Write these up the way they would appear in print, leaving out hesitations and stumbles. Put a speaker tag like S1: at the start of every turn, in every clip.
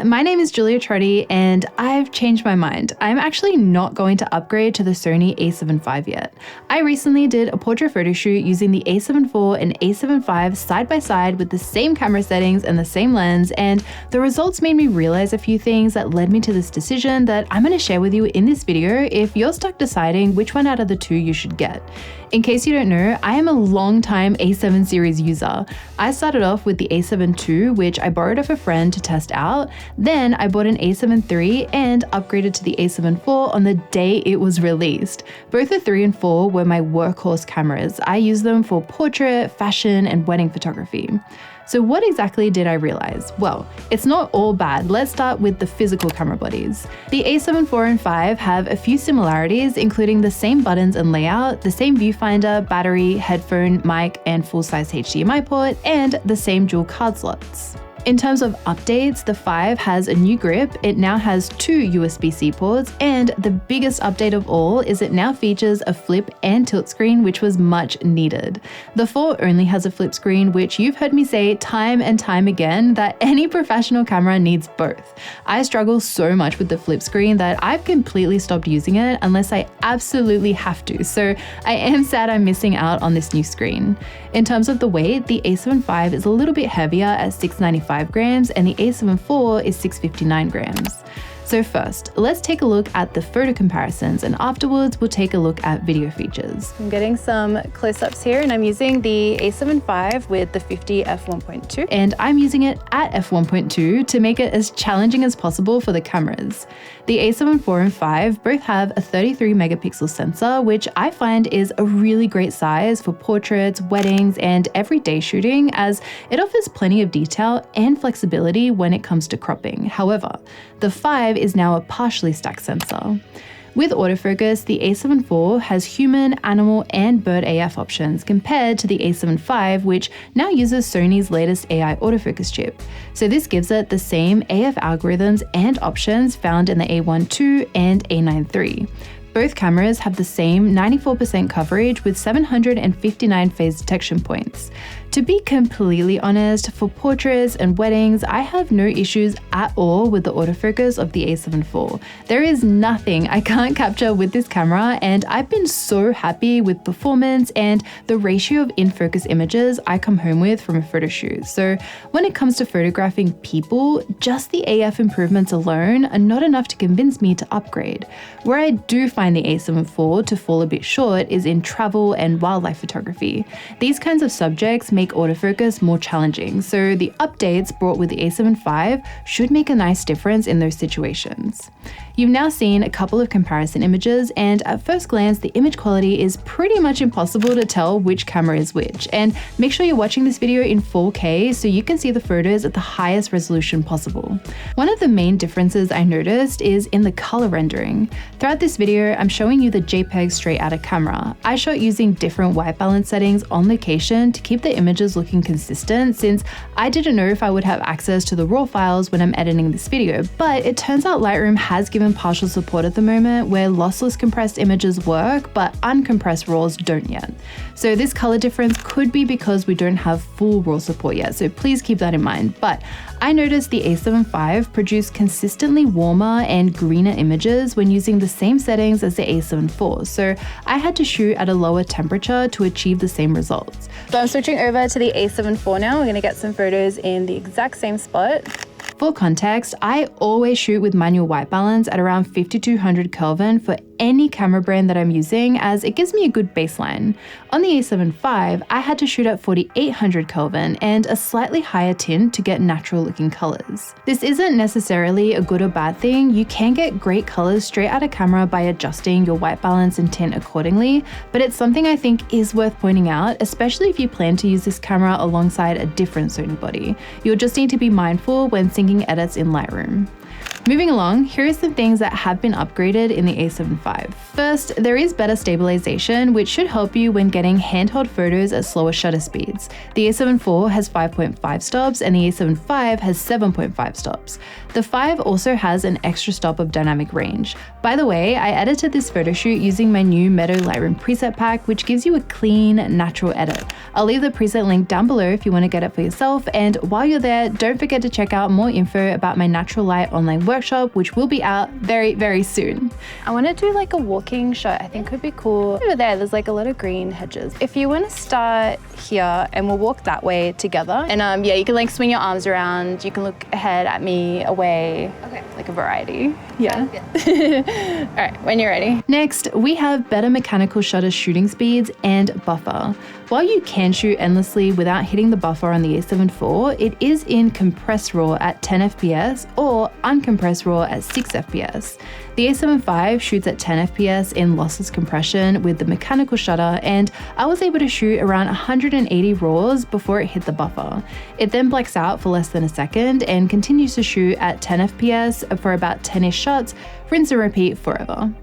S1: my name is Trotti and I've changed my mind. I'm actually not going to upgrade to the Sony A7V yet. I recently did a portrait photo shoot using the A7IV and A7V side by side with the same camera settings and the same lens, and the results made me realize a few things that led me to this decision that I'm going to share with you in this video if you're stuck deciding which one out of the two you should get. In case you don't know, I am a long-time A7 series user. I started off with the A7 II, which I borrowed off a friend to test out. Then I bought an A7 III and upgraded to the A7 IV on the day it was released. Both the 3 and 4 were my workhorse cameras. I use them for portrait, fashion, and wedding photography. So what exactly did I realize? Well, it's not all bad. Let's start with the physical camera bodies. The A7 IV and 5 have a few similarities, including the same buttons and layout, the same viewfinder, battery, headphone, mic, and full-size HDMI port, and the same dual card slots. In terms of updates, the 5 has a new grip, it now has 2 USB-C ports, and the biggest update of all is it now features a flip and tilt screen, which was much needed. The 4 only has a flip screen, which you've heard me say time and time again that any professional camera needs both. I struggle so much with the flip screen that I've completely stopped using it unless I absolutely have to, so I am sad I'm missing out on this new screen. In terms of the weight, the A7V is a little bit heavier at 695 grams and the A7 IV is 659 grams. So first, let's take a look at the photo comparisons, and afterwards we'll take a look at video features. I'm getting some close-ups here, and I'm using the A7V with the 50 f1.2, and I'm using it at f1.2 to make it as challenging as possible for the cameras. The A7 IV and 5 both have a 33 megapixel sensor, which I find is a really great size for portraits, weddings, and everyday shooting, as it offers plenty of detail and flexibility when it comes to cropping. However, the 5 is now a partially stacked sensor. With autofocus, the A7 IV has human, animal, and bird AF options compared to the A7 V, which now uses Sony's latest AI autofocus chip. So this gives it the same AF algorithms and options found in the A1 II and A9 III. Both cameras have the same 94% coverage with 759 phase detection points. To be completely honest, for portraits and weddings, I have no issues at all with the autofocus of the A7 IV. There is nothing I can't capture with this camera, and I've been so happy with performance and the ratio of in-focus images I come home with from a photo shoot. So when it comes to photographing people, just the AF improvements alone are not enough to convince me to upgrade. Where I do find the A7 IV to fall a bit short is in travel and wildlife photography. These kinds of subjects make autofocus more challenging, so the updates brought with the A7 V should make a nice difference in those situations. You've now seen a couple of comparison images, and at first glance the image quality is pretty much impossible to tell which camera is which, and make sure you're watching this video in 4K so you can see the photos at the highest resolution possible. One of the main differences I noticed is in the color rendering. Throughout this video I'm showing you the JPEG straight out of camera. I shot using different white balance settings on location to keep the images looking consistent, since I didn't know if I would have access to the raw files when I'm editing this video, but it turns out Lightroom has given partial support at the moment where lossless compressed images work but uncompressed RAWs don't yet. So this color difference could be because we don't have full RAW support yet, so please keep that in mind. But I noticed the A7 V produced consistently warmer and greener images when using the same settings as the A7 IV, so I had to shoot at a lower temperature to achieve the same results. So I'm switching over to the A7 IV now. We're going to get some photos in the exact same spot. For context, I always shoot with manual white balance at around 5200 Kelvin for any camera brand that I'm using, as it gives me a good baseline. On the A7 V, I had to shoot at 4800 Kelvin and a slightly higher tint to get natural looking colors. This isn't necessarily a good or bad thing. You can get great colors straight out of camera by adjusting your white balance and tint accordingly, but it's something I think is worth pointing out, especially if you plan to use this camera alongside a different Sony body. You'll just need to be mindful when syncing edits in Lightroom. Moving along, here are some things that have been upgraded in the A7V. First, there is better stabilization, which should help you when getting handheld photos at slower shutter speeds. The A7IV has 5.5 stops and the A7V has 7.5 stops. The 5 also has an extra stop of dynamic range. By the way, I edited this photo shoot using my new Meadow Lightroom preset pack, which gives you a clean, natural edit. I'll leave the preset link down below if you want to get it for yourself, and while you're there, don't forget to check out more info about my natural light online workshop, which will be out very, very soon. I want to do like a walking shot. I think could be cool. Over there's like a lot of green hedges. If you want to start here, and we'll walk that way together, and yeah, you can like swing your arms around, you can look ahead at me, away, okay, like a variety. Yeah. All right, when you're ready. Next, we have better mechanical shutter shooting speeds and buffer. While you can shoot endlessly without hitting the buffer on the A7IV, it is in compressed RAW at 10 FPS or uncompressed RAW at 6 FPS. The A7V shoots at 10 FPS in lossless compression with the mechanical shutter, and I was able to shoot around 180 RAWs before it hit the buffer. It then blacks out for less than a second and continues to shoot at 10 FPS for about 10-ish shots, rinse and repeat forever.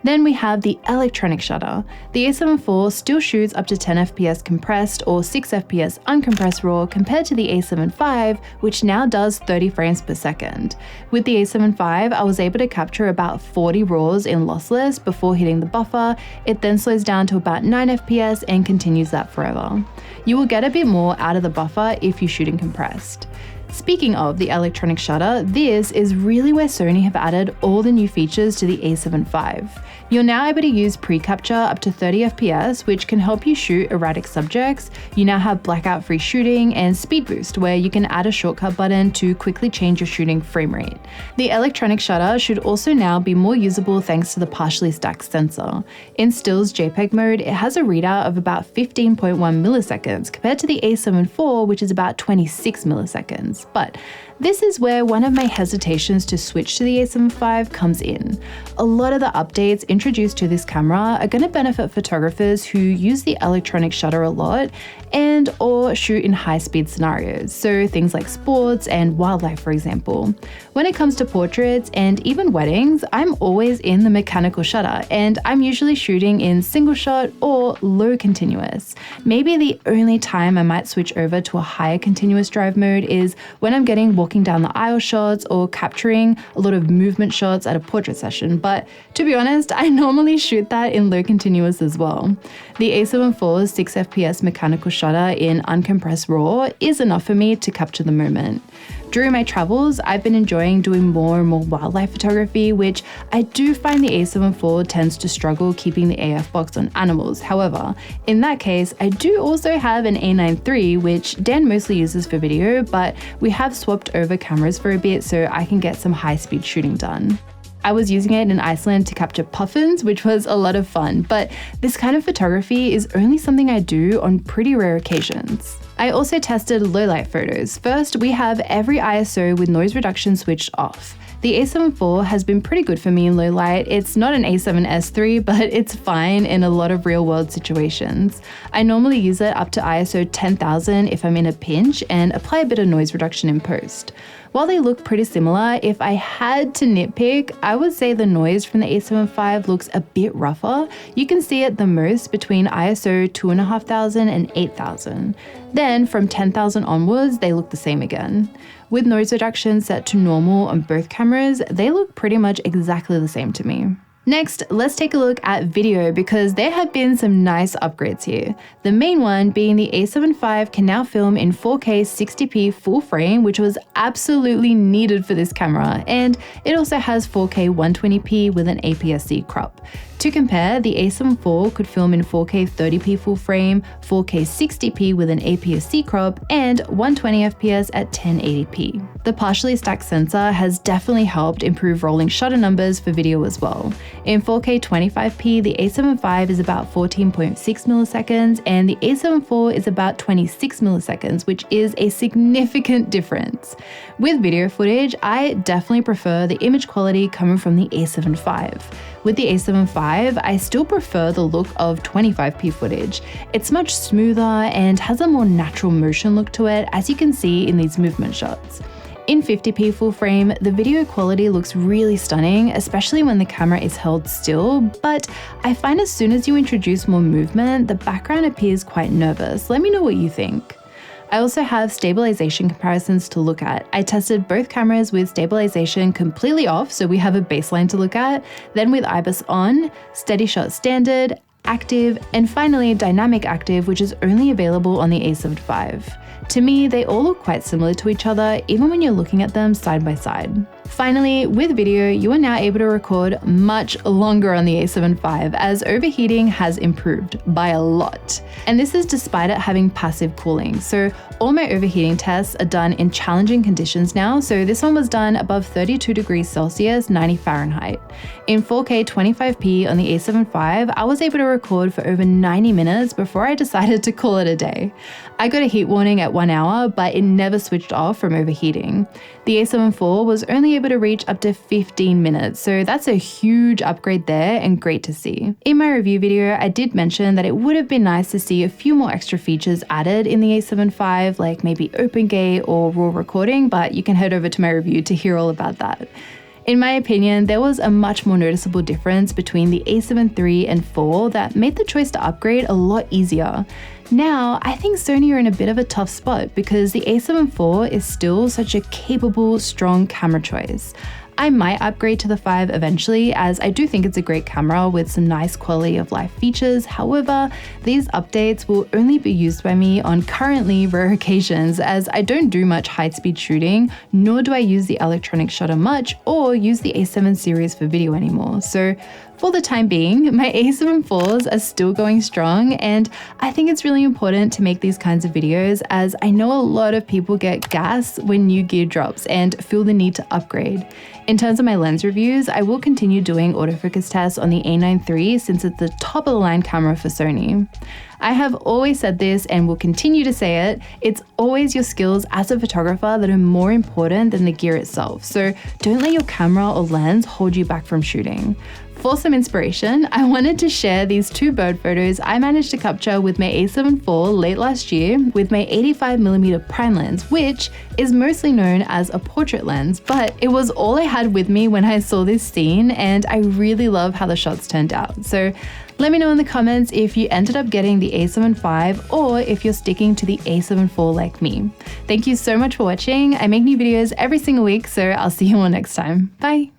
S1: Then we have the electronic shutter. The A7IV still shoots up to 10 FPS compressed or 6 FPS uncompressed RAW compared to the A7V, which now does 30 frames per second. With the A7V, I was able to capture about 40 RAWs in lossless before hitting the buffer. It then slows down to about 9 FPS and continues that forever. You will get a bit more out of the buffer if you shoot in compressed. Speaking of the electronic shutter, this is really where Sony have added all the new features to the A7V. You're now able to use pre-capture up to 30 FPS, which can help you shoot erratic subjects. You now have blackout-free shooting and speed boost, where you can add a shortcut button to quickly change your shooting frame rate. The electronic shutter should also now be more usable thanks to the partially stacked sensor. In stills JPEG mode, it has a readout of about 15.1 milliseconds compared to the A7IV, which is about 26 milliseconds. But this is where one of my hesitations to switch to the A7V comes in. A lot of the updates introduced to this camera are going to benefit photographers who use the electronic shutter a lot and or shoot in high-speed scenarios, so things like sports and wildlife, for example. When it comes to portraits and even weddings, I'm always in the mechanical shutter, and I'm usually shooting in single shot or low continuous. Maybe the only time I might switch over to a higher continuous drive mode is when I'm getting walking down the aisle shots or capturing a lot of movement shots at a portrait session, but to be honest, I normally shoot that in low continuous as well. The A7IV's 6 FPS mechanical shutter in uncompressed RAW is enough for me to capture the moment. During my travels, I've been enjoying doing more and more wildlife photography, which I do find the A7IV tends to struggle keeping the AF box on animals. However, in that case, I do also have an A9 III, which Dan mostly uses for video, but we have swapped over cameras for a bit so I can get some high-speed shooting done. I was using it in Iceland to capture puffins, which was a lot of fun, but this kind of photography is only something I do on pretty rare occasions. I also tested low light photos. First, we have every ISO with noise reduction switched off. The A7IV has been pretty good for me in low light. It's not an A7S III, but it's fine in a lot of real world situations. I normally use it up to ISO 10,000 if I'm in a pinch and apply a bit of noise reduction in post. While they look pretty similar, if I had to nitpick, I would say the noise from the A7V looks a bit rougher. You can see it the most between ISO 2,500 and 8,000. Then from 10,000 onwards, they look the same again. With noise reduction set to normal on both cameras, they look pretty much exactly the same to me. Next, let's take a look at video because there have been some nice upgrades here. The main one being the A7V can now film in 4K 60p full frame, which was absolutely needed for this camera, and it also has 4K 120p with an APS-C crop. To compare, the A7IV could film in 4K 30p full frame, 4K 60p with an APS-C crop, and 120fps at 1080p. The partially stacked sensor has definitely helped improve rolling shutter numbers for video as well. In 4K 25p, the A7V is about 14.6 milliseconds and the A7IV is about 26 milliseconds, which is a significant difference. With video footage, I definitely prefer the image quality coming from the A7V. With the A7V, I still prefer the look of 25p footage. It's much smoother and has a more natural motion look to it, as you can see in these movement shots. In 50p full frame, the video quality looks really stunning, especially when the camera is held still, but I find as soon as you introduce more movement, the background appears quite nervous. Let me know what you think. I also have stabilization comparisons to look at. I tested both cameras with stabilization completely off, so we have a baseline to look at, then with IBIS on, steady shot standard, active, and finally dynamic active, which is only available on the A7V. To me, they all look quite similar to each other, even when you're looking at them side by side. Finally, with video, you are now able to record much longer on the A7V as overheating has improved by a lot. And this is despite it having passive cooling. So all my overheating tests are done in challenging conditions now. So this one was done above 32 degrees Celsius, 90 Fahrenheit. In 4K 25p on the A7V, I was able to record for over 90 minutes before I decided to call it a day. I got a heat warning at 1 hour, but it never switched off from overheating. The A7IV was only able to reach up to 15 minutes, so that's a huge upgrade there and great to see. In my review video, I did mention that it would have been nice to see a few more extra features added in the A7V, like maybe OpenGate or RAW recording, but you can head over to my review to hear all about that. In my opinion, there was a much more noticeable difference between the A7 III and IV that made the choice to upgrade a lot easier. Now, I think Sony are in a bit of a tough spot because the A7 IV is still such a capable, strong camera choice. I might upgrade to the 5 eventually, as I do think it's a great camera with some nice quality of life features. However, these updates will only be used by me on currently rare occasions, as I don't do much high-speed shooting, nor do I use the electronic shutter much or use the A7 series for video anymore. So for the time being, my A7 IVs are still going strong, and I think it's really important to make these kinds of videos as I know a lot of people get gas when new gear drops and feel the need to upgrade. In terms of my lens reviews, I will continue doing autofocus tests on the A9 III since it's the top of the line camera for Sony. I have always said this and will continue to say it, it's always your skills as a photographer that are more important than the gear itself, so don't let your camera or lens hold you back from shooting. For some inspiration, I wanted to share these 2 bird photos I managed to capture with my A7 IV late last year with my 85mm prime lens, which is mostly known as a portrait lens, but it was all I had with me when I saw this scene, and I really love how the shots turned out. So let me know in the comments if you ended up getting the A7V or if you're sticking to the A7 IV like me. Thank you so much for watching. I make new videos every single week, so I'll see you all next time. Bye!